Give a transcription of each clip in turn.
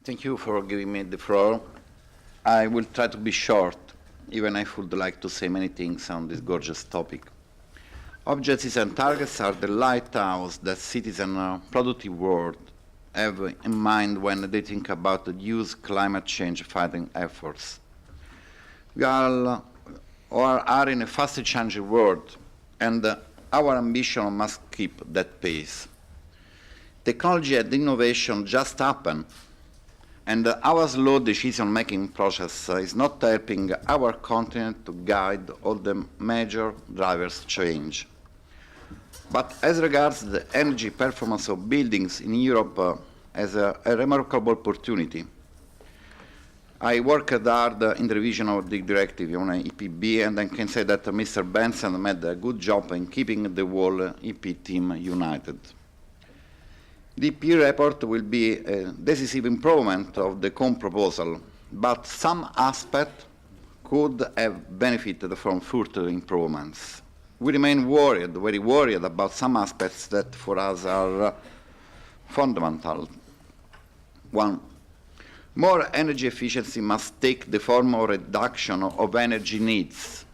Thank you for giving me the floor. I will try to be short, even if I would like to say many things on this gorgeous topic. Objectives and targets are the lighthouse that cities and a productive world have in mind when they think about the youth climate change fighting efforts. We are in a fast changing world, and our ambition must keep that pace. Technology and innovation just happen, and our slow decision-making process is not helping our continent to guide all the major drivers change. But as regards the energy performance of buildings in Europe as a remarkable opportunity, I worked hard in the revision of the directive on EPB, and I can say that Mr. Benson made a good job in keeping the whole EP team united. The EP report will be a decisive improvement of the COM proposal, but some aspects could have benefited from further improvements. We remain worried, very worried about some aspects that for us are fundamental. One, more energy efficiency must take the form of reduction of energy needs.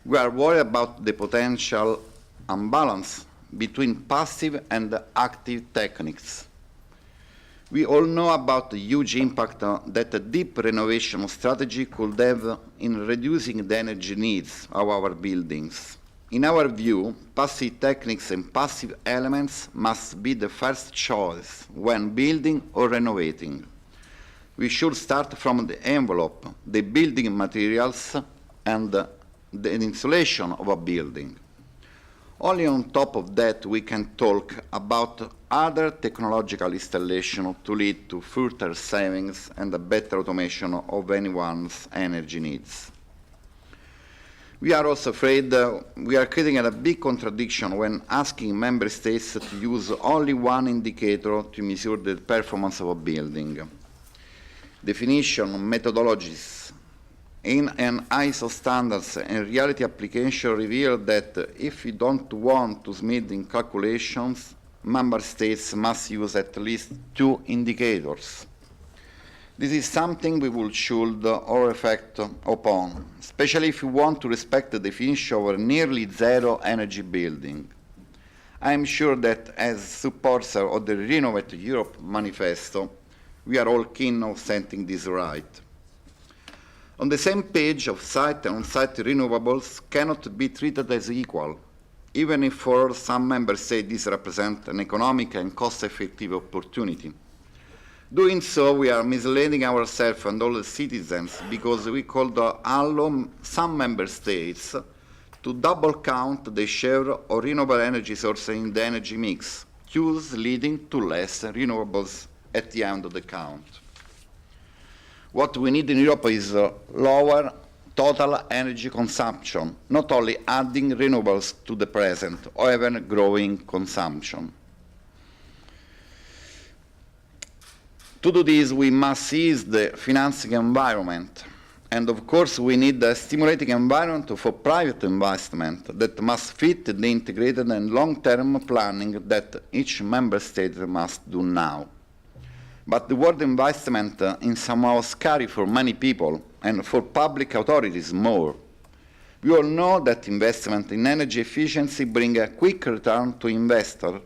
We are worried about the potential imbalance between passive and active techniques. We all know about the huge impact that a deep renovation strategy could have in reducing the energy needs of our buildings. In our view, passive techniques and passive elements must be the first choice when building or renovating. We should start from the envelope, the building materials, and the insulation of a building. Only on top of that we can talk about other technological installation to lead to further savings and a better automation of anyone's energy needs. We are also afraid we are creating a big contradiction when asking member states to use only one indicator to measure the performance of a building. Definition, methodologies, in an ISO standards and reality application reveal that if we don't want to smooth calculations, member states must use at least two indicators. This is something we should reflect upon, especially if we want to respect the definition of a nearly zero energy building. I am sure that as supporters of the Renovate Europe manifesto, we are all keen on setting this right. On the same page, off-site and on-site renewables cannot be treated as equal, even if for some members states this represents an economic and cost-effective opportunity. Doing so, we are misleading ourselves and all the citizens because we could allow some member states to double count the share of renewable energy sources in the energy mix, thus leading to less renewables at the end of the count. What we need in Europe is lower total energy consumption, not only adding renewables to the present or even growing consumption. To do this, we must seize the financing environment. And of course, we need a stimulating environment for private investment that must fit the integrated and long-term planning that each member state must do now. But the word investment is somehow scary for many people and for public authorities more. We all know that investment in energy efficiency brings a quick return to investor,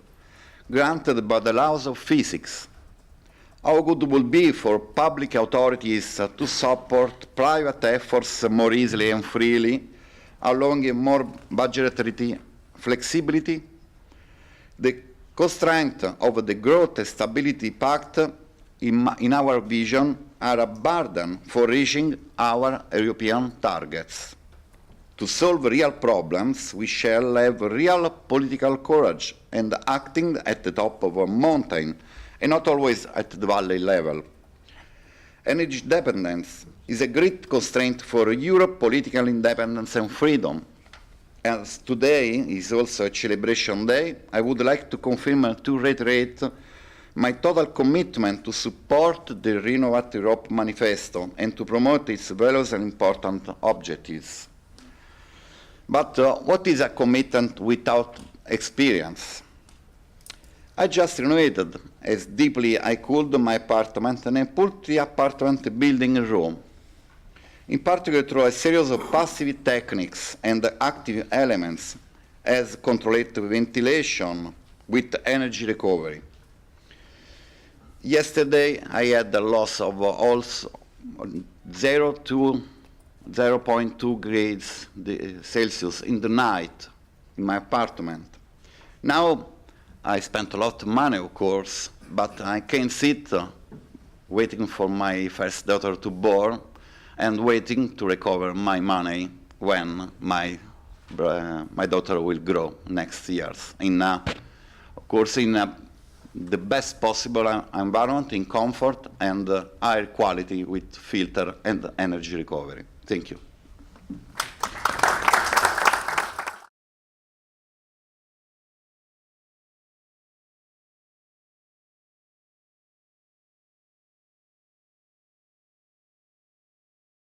granted by the laws of physics. How good would be for public authorities to support private efforts more easily and freely, allowing more budgetary flexibility? The constraints of the Growth and Stability Pact in our vision, are a burden for reaching our European targets. To solve real problems, we shall have real political courage and acting at the top of a mountain and not always at the valley level. Energy dependence is a great constraint for Europe, political independence and freedom. As today is also a celebration day, I would like to confirm and to reiterate my total commitment to support the Renovate Europe manifesto and to promote its values and important objectives. But what is a commitment without experience? I just renovated as deeply I could my apartment, and I put the apartment building in Rome. In particular through a series of passive techniques and active elements as controlled ventilation with energy recovery. Yesterday I had a loss of also 0 to 0.2 degrees Celsius in the night in my apartment. Now I spent a lot of money, of course, but I can sit waiting for my first daughter to born and waiting to recover my money when my daughter will grow next years. Of course, in the best possible environment, in comfort and higher quality with filter and energy recovery. Thank you.